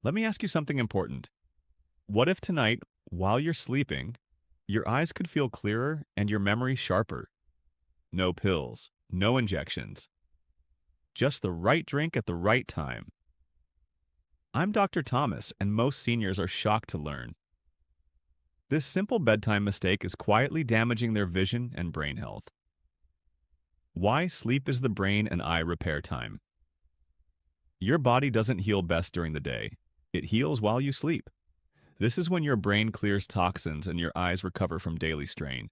Let me ask you something important. What if tonight, while you're sleeping, your eyes could feel clearer and your memory sharper? No pills, no injections, just the right drink at the right time. I'm Dr. Thomas, and most seniors are shocked to learn. This simple bedtime mistake is quietly damaging their vision and brain health. Why sleep is the brain and eye repair time. Your body doesn't heal best during the day. It heals while you sleep. This is when your brain clears toxins and your eyes recover from daily strain.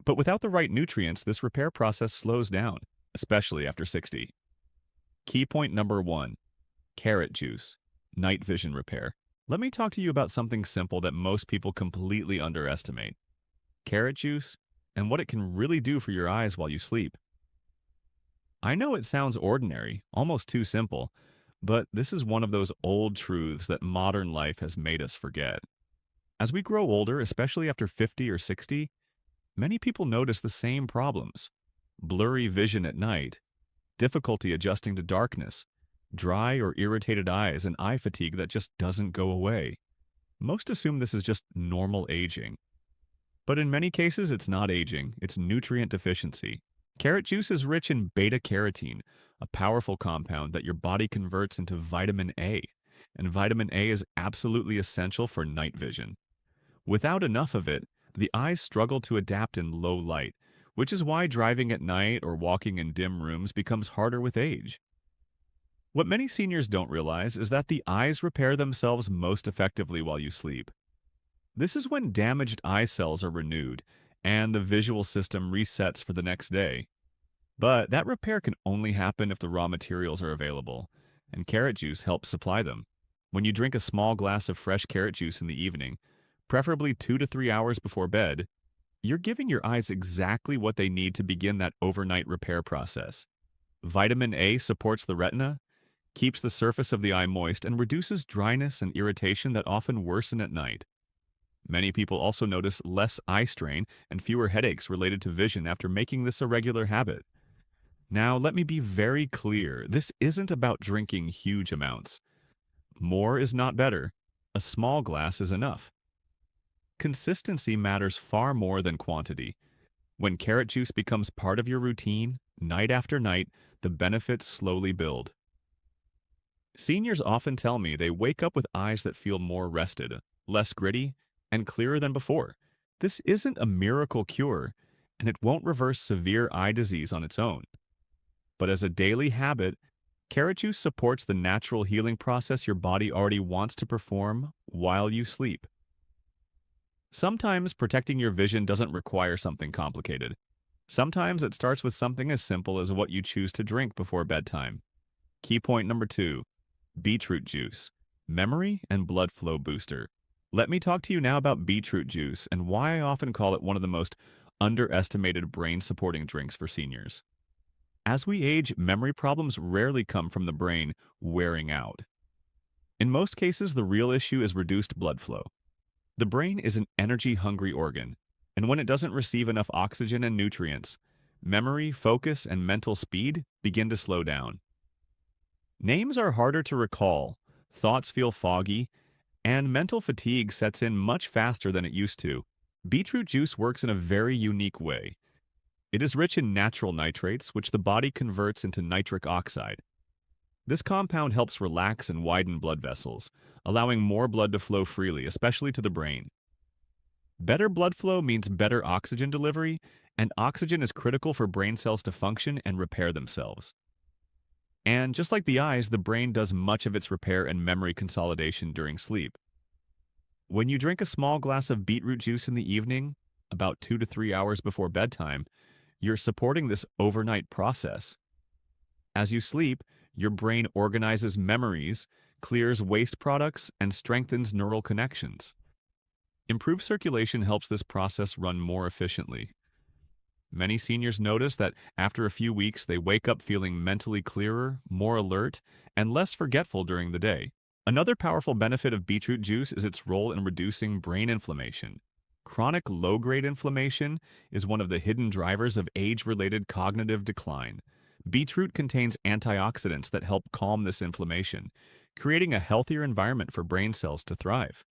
But without the right nutrients, this repair process slows down, especially after 60. Key point number 1, carrot juice, night vision repair. Let me talk to you about something simple that most people completely underestimate. Carrot juice and what it can really do for your eyes while you sleep. I know it sounds ordinary, almost too simple, but this is one of those old truths that modern life has made us forget. As we grow older, especially after 50 or 60, many people notice the same problems. Blurry vision at night, difficulty adjusting to darkness, dry or irritated eyes, and eye fatigue that just doesn't go away. Most assume this is just normal aging. But in many cases, it's not aging, it's nutrient deficiency. Carrot juice is rich in beta-carotene, a powerful compound that your body converts into vitamin A, and vitamin A is absolutely essential for night vision. Without enough of it, the eyes struggle to adapt in low light, which is why driving at night or walking in dim rooms becomes harder with age. What many seniors don't realize is that the eyes repair themselves most effectively while you sleep. This is when damaged eye cells are renewed and the visual system resets for the next day. But that repair can only happen if the raw materials are available, and carrot juice helps supply them. When you drink a small glass of fresh carrot juice in the evening, preferably 2 to 3 hours before bed, you're giving your eyes exactly what they need to begin that overnight repair process. Vitamin A supports the retina, keeps the surface of the eye moist, and reduces dryness and irritation that often worsen at night. Many people also notice less eye strain and fewer headaches related to vision after making this a regular habit. Now, let me be very clear, this isn't about drinking huge amounts. More is not better. A small glass is enough. Consistency matters far more than quantity. When carrot juice becomes part of your routine, night after night, the benefits slowly build. Seniors often tell me they wake up with eyes that feel more rested, less gritty, and clearer than before. This isn't a miracle cure, and it won't reverse severe eye disease on its own. But as a daily habit, carrot juice supports the natural healing process your body already wants to perform while you sleep. Sometimes protecting your vision doesn't require something complicated. Sometimes it starts with something as simple as what you choose to drink before bedtime. Key point number 2, beetroot juice, memory and blood flow booster. Let me talk to you now about beetroot juice and why I often call it one of the most underestimated brain-supporting drinks for seniors. As we age, memory problems rarely come from the brain wearing out. In most cases, the real issue is reduced blood flow. The brain is an energy-hungry organ, and when it doesn't receive enough oxygen and nutrients, memory, focus, and mental speed begin to slow down. Names are harder to recall, thoughts feel foggy, and mental fatigue sets in much faster than it used to. Beetroot juice works in a very unique way. It is rich in natural nitrates, which the body converts into nitric oxide. This compound helps relax and widen blood vessels, allowing more blood to flow freely, especially to the brain. Better blood flow means better oxygen delivery, and oxygen is critical for brain cells to function and repair themselves. And just like the eyes, the brain does much of its repair and memory consolidation during sleep. When you drink a small glass of beetroot juice in the evening, about 2 to 3 hours before bedtime, you're supporting this overnight process. As you sleep, your brain organizes memories, clears waste products, and strengthens neural connections. Improved circulation helps this process run more efficiently. Many seniors notice that after a few weeks, they wake up feeling mentally clearer, more alert, and less forgetful during the day. Another powerful benefit of beetroot juice is its role in reducing brain inflammation. Chronic low-grade inflammation is one of the hidden drivers of age-related cognitive decline. Beetroot contains antioxidants that help calm this inflammation, creating a healthier environment for brain cells to thrive.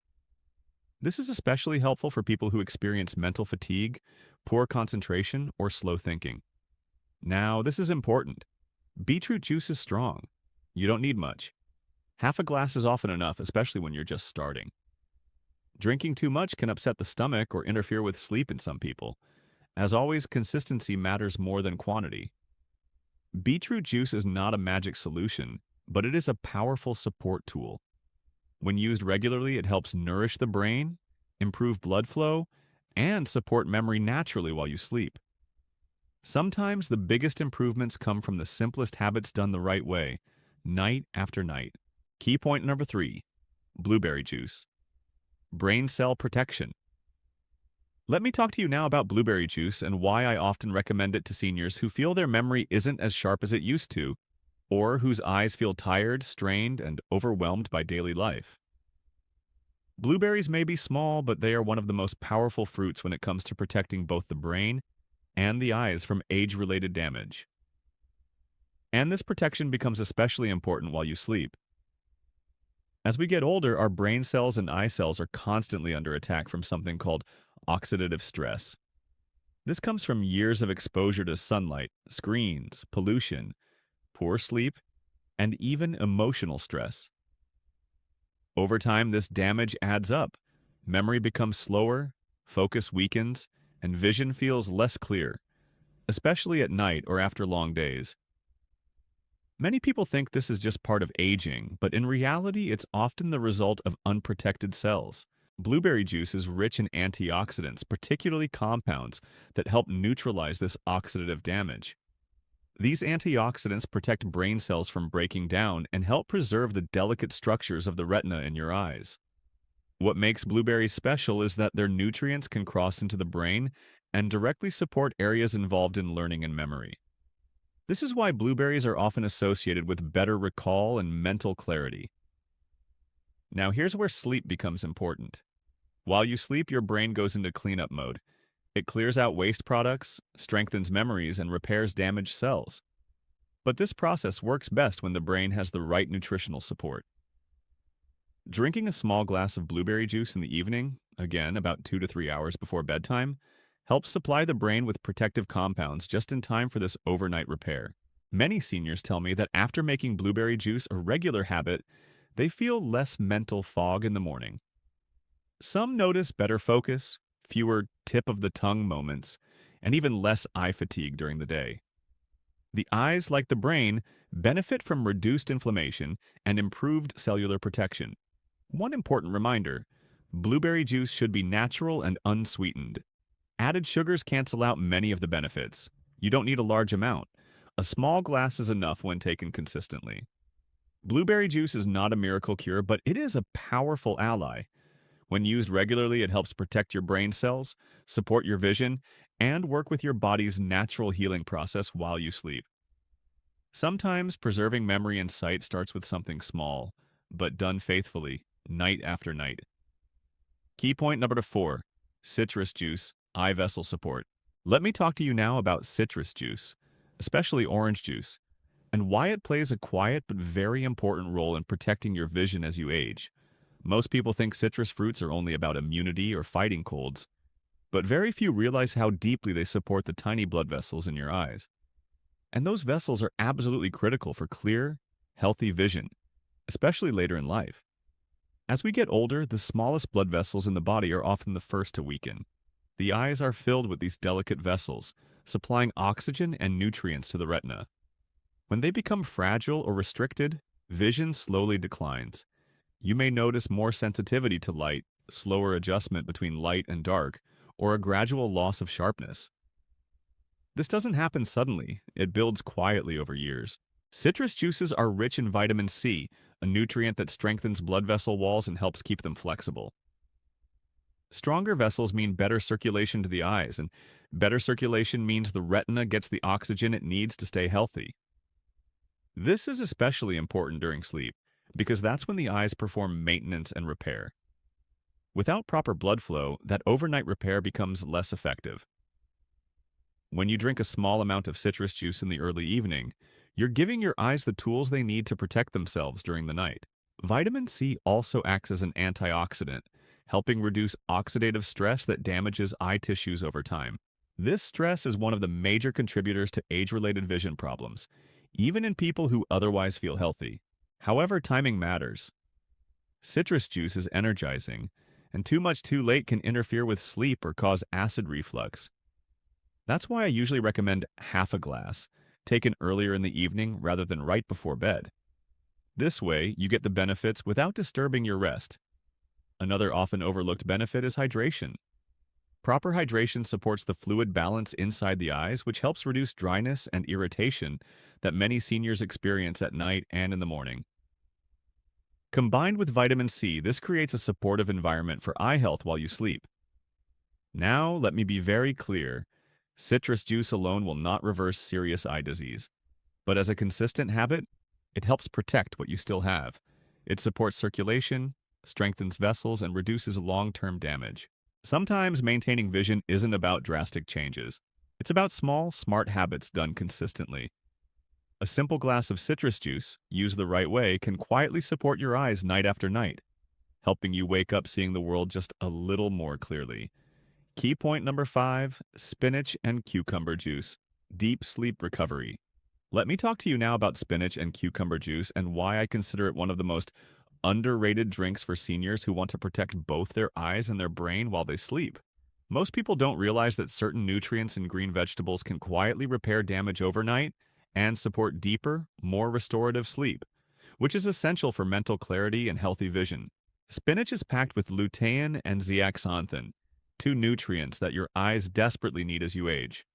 This is especially helpful for people who experience mental fatigue, poor concentration, or slow thinking. Now, this is important. Beetroot juice is strong. You don't need much. Half a glass is often enough, especially when you're just starting. Drinking too much can upset the stomach or interfere with sleep in some people. As always, consistency matters more than quantity. Beetroot juice is not a magic solution, but it is a powerful support tool. When used regularly, it helps nourish the brain, improve blood flow, and support memory naturally while you sleep. Sometimes the biggest improvements come from the simplest habits done the right way, night after night. Key point number 3, blueberry juice. Brain cell protection. Let me talk to you now about blueberry juice and why I often recommend it to seniors who feel their memory isn't as sharp as it used to, or whose eyes feel tired, strained, and overwhelmed by daily life. Blueberries may be small, but they are one of the most powerful fruits when it comes to protecting both the brain and the eyes from age-related damage. And this protection becomes especially important while you sleep. As we get older, our brain cells and eye cells are constantly under attack from something called oxidative stress. This comes from years of exposure to sunlight, screens, pollution, poor sleep, and even emotional stress. Over time, this damage adds up. Memory becomes slower, focus weakens, and vision feels less clear, especially at night or after long days. Many people think this is just part of aging, but in reality, it's often the result of unprotected cells. Blueberry juice is rich in antioxidants, particularly compounds that help neutralize this oxidative damage. These antioxidants protect brain cells from breaking down and help preserve the delicate structures of the retina in your eyes. What makes blueberries special is that their nutrients can cross into the brain and directly support areas involved in learning and memory. This is why blueberries are often associated with better recall and mental clarity. Now here's where sleep becomes important. While you sleep, your brain goes into cleanup mode. It clears out waste products, strengthens memories, and repairs damaged cells. But this process works best when the brain has the right nutritional support. Drinking a small glass of blueberry juice in the evening, again about 2 to 3 hours before bedtime, helps supply the brain with protective compounds just in time for this overnight repair. Many seniors tell me that after making blueberry juice a regular habit, they feel less mental fog in the morning. Some notice better focus, fewer tip-of-the-tongue moments, and even less eye fatigue during the day. The eyes, like the brain, benefit from reduced inflammation and improved cellular protection. One important reminder: blueberry juice should be natural and unsweetened. Added sugars cancel out many of the benefits. You don't need a large amount. A small glass is enough when taken consistently. Blueberry juice is not a miracle cure, but it is a powerful ally. When used regularly, it helps protect your brain cells, support your vision, and work with your body's natural healing process while you sleep. Sometimes preserving memory and sight starts with something small, but done faithfully, night after night. Key point number 4, citrus juice, eye vessel support. Let me talk to you now about citrus juice, especially orange juice, and why it plays a quiet but very important role in protecting your vision as you age. Most people think citrus fruits are only about immunity or fighting colds, but very few realize how deeply they support the tiny blood vessels in your eyes. And those vessels are absolutely critical for clear, healthy vision, especially later in life. As we get older, the smallest blood vessels in the body are often the first to weaken. The eyes are filled with these delicate vessels, supplying oxygen and nutrients to the retina. When they become fragile or restricted, vision slowly declines. You may notice more sensitivity to light, slower adjustment between light and dark, or a gradual loss of sharpness. This doesn't happen suddenly, it builds quietly over years. Citrus juices are rich in vitamin C, a nutrient that strengthens blood vessel walls and helps keep them flexible. Stronger vessels mean better circulation to the eyes, and better circulation means the retina gets the oxygen it needs to stay healthy. This is especially important during sleep, because that's when the eyes perform maintenance and repair. Without proper blood flow, that overnight repair becomes less effective. When you drink a small amount of citrus juice in the early evening, you're giving your eyes the tools they need to protect themselves during the night. Vitamin C also acts as an antioxidant, helping reduce oxidative stress that damages eye tissues over time. This stress is one of the major contributors to age-related vision problems, even in people who otherwise feel healthy. However, timing matters. Citrus juice is energizing, and too much too late can interfere with sleep or cause acid reflux. That's why I usually recommend half a glass, taken earlier in the evening rather than right before bed. This way, you get the benefits without disturbing your rest. Another often overlooked benefit is hydration. Proper hydration supports the fluid balance inside the eyes, which helps reduce dryness and irritation that many seniors experience at night and in the morning. Combined with vitamin C, this creates a supportive environment for eye health while you sleep. Now, let me be very clear. Citrus juice alone will not reverse serious eye disease. But as a consistent habit, it helps protect what you still have. It supports circulation, strengthens vessels, and reduces long-term damage. Sometimes maintaining vision isn't about drastic changes. It's about small, smart habits done consistently. A simple glass of citrus juice, used the right way, can quietly support your eyes night after night, helping you wake up seeing the world just a little more clearly. Key point number 5, spinach and cucumber juice. Deep sleep recovery. Let me talk to you now about spinach and cucumber juice and why I consider it one of the most underrated drinks for seniors who want to protect both their eyes and their brain while they sleep. Most people don't realize that certain nutrients in green vegetables can quietly repair damage overnight and support deeper, more restorative sleep, which is essential for mental clarity and healthy vision. Spinach is packed with lutein and zeaxanthin, two nutrients that your eyes desperately need as you age.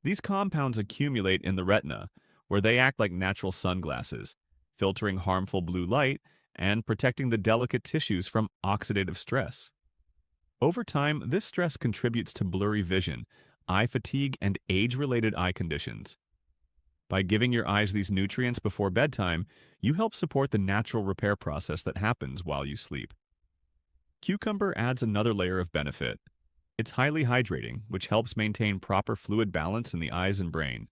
These compounds accumulate in the retina, where they act like natural sunglasses, filtering harmful blue light and protecting the delicate tissues from oxidative stress. Over time, this stress contributes to blurry vision, eye fatigue, and age-related eye conditions. By giving your eyes these nutrients before bedtime, you help support the natural repair process that happens while you sleep. Cucumber adds another layer of benefit. It's highly hydrating, which helps maintain proper fluid balance in the eyes and brain.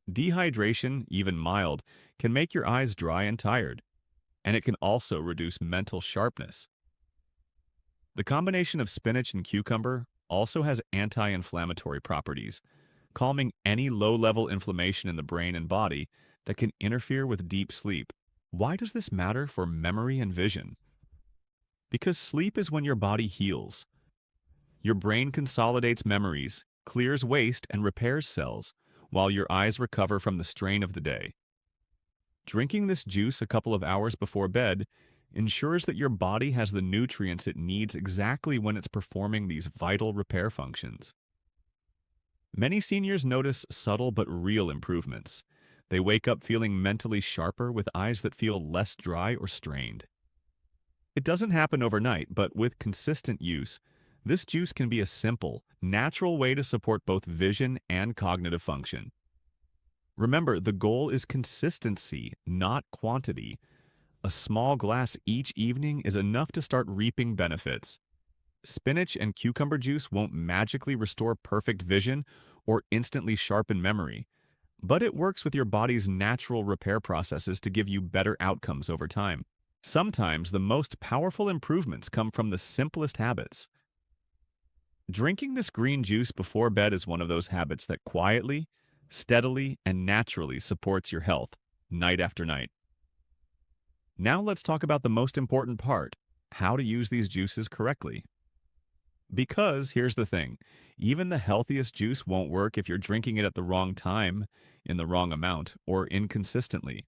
Dehydration, even mild, can make your eyes dry and tired, and it can also reduce mental sharpness. The combination of spinach and cucumber also has anti-inflammatory properties, calming any low-level inflammation in the brain and body that can interfere with deep sleep. Why does this matter for memory and vision? Because sleep is when your body heals. Your brain consolidates memories, clears waste, and repairs cells, while your eyes recover from the strain of the day. Drinking this juice a couple of hours before bed ensures that your body has the nutrients it needs exactly when it's performing these vital repair functions. Many seniors notice subtle but real improvements. They wake up feeling mentally sharper with eyes that feel less dry or strained. It doesn't happen overnight, but with consistent use, this juice can be a simple, natural way to support both vision and cognitive function. Remember, the goal is consistency, not quantity. A small glass each evening is enough to start reaping benefits. Spinach and cucumber juice won't magically restore perfect vision or instantly sharpen memory, but it works with your body's natural repair processes to give you better outcomes over time. Sometimes the most powerful improvements come from the simplest habits. Drinking this green juice before bed is one of those habits that quietly, steadily, and naturally supports your health, night after night. Now let's talk about the most important part, how to use these juices correctly. Because, here's the thing, even the healthiest juice won't work if you're drinking it at the wrong time, in the wrong amount, or inconsistently.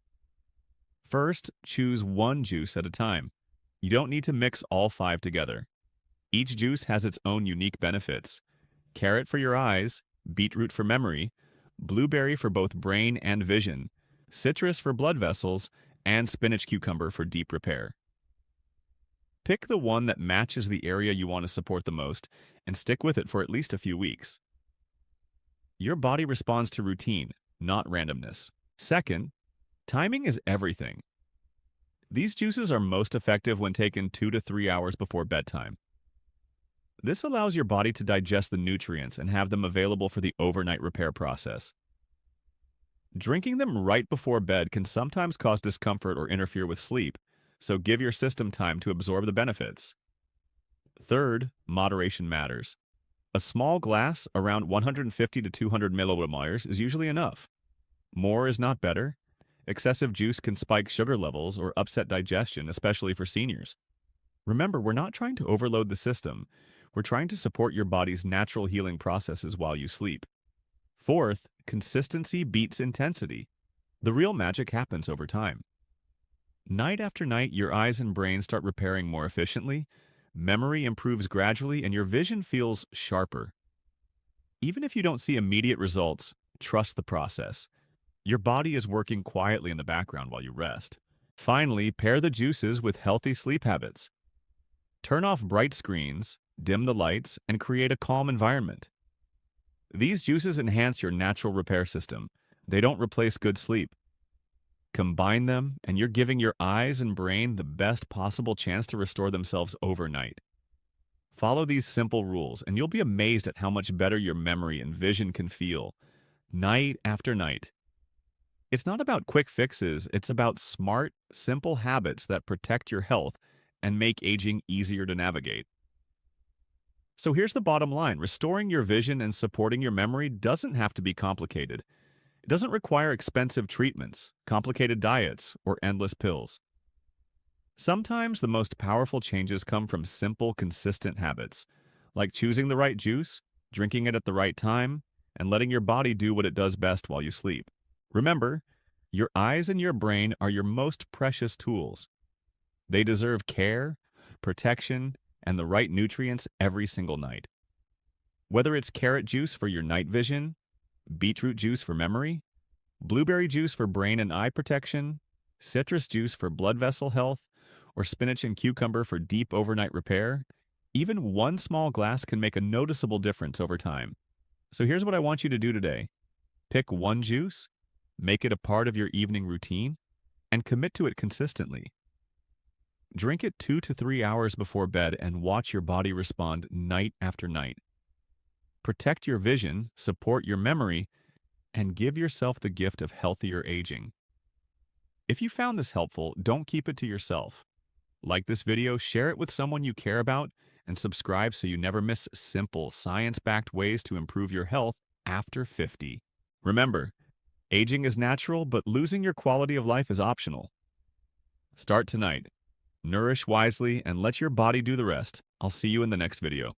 First, choose one juice at a time. You don't need to mix all 5 together. Each juice has its own unique benefits. Carrot for your eyes, beetroot for memory, blueberry for both brain and vision, citrus for blood vessels, and spinach cucumber for deep repair. Pick the one that matches the area you want to support the most and stick with it for at least a few weeks. Your body responds to routine, not randomness. Second, timing is everything. These juices are most effective when taken 2 to 3 hours before bedtime. This allows your body to digest the nutrients and have them available for the overnight repair process. Drinking them right before bed can sometimes cause discomfort or interfere with sleep, so give your system time to absorb the benefits. Third, moderation matters. A small glass, around 150 to 200 milliliters, is usually enough. More is not better. Excessive juice can spike sugar levels or upset digestion, especially for seniors. Remember, we're not trying to overload the system. We're trying to support your body's natural healing processes while you sleep. Fourth, consistency beats intensity. The real magic happens over time. Night after night, your eyes and brain start repairing more efficiently, memory improves gradually, and your vision feels sharper. Even if you don't see immediate results, trust the process. Your body is working quietly in the background while you rest. Finally, pair the juices with healthy sleep habits. Turn off bright screens, dim the lights, and create a calm environment. These juices enhance your natural repair system. They don't replace good sleep. Combine them, and you're giving your eyes and brain the best possible chance to restore themselves overnight. Follow these simple rules, and you'll be amazed at how much better your memory and vision can feel, night after night. It's not about quick fixes, it's about smart, simple habits that protect your health and make aging easier to navigate. So here's the bottom line. Restoring your vision and supporting your memory doesn't have to be complicated. It doesn't require expensive treatments, complicated diets, or endless pills. Sometimes the most powerful changes come from simple, consistent habits, like choosing the right juice, drinking it at the right time, and letting your body do what it does best while you sleep. Remember, your eyes and your brain are your most precious tools. They deserve care, protection, and the right nutrients every single night. Whether it's carrot juice for your night vision, beetroot juice for memory, blueberry juice for brain and eye protection, citrus juice for blood vessel health, or spinach and cucumber for deep overnight repair, even one small glass can make a noticeable difference over time. So here's what I want you to do today. Pick one juice, make it a part of your evening routine, and commit to it consistently. Drink it 2 to 3 hours before bed and watch your body respond night after night. Protect your vision, support your memory, and give yourself the gift of healthier aging. If you found this helpful, don't keep it to yourself. Like this video, share it with someone you care about, and subscribe so you never miss simple, science-backed ways to improve your health after 50. Remember, aging is natural, but losing your quality of life is optional. Start tonight. Nourish wisely and let your body do the rest. I'll see you in the next video.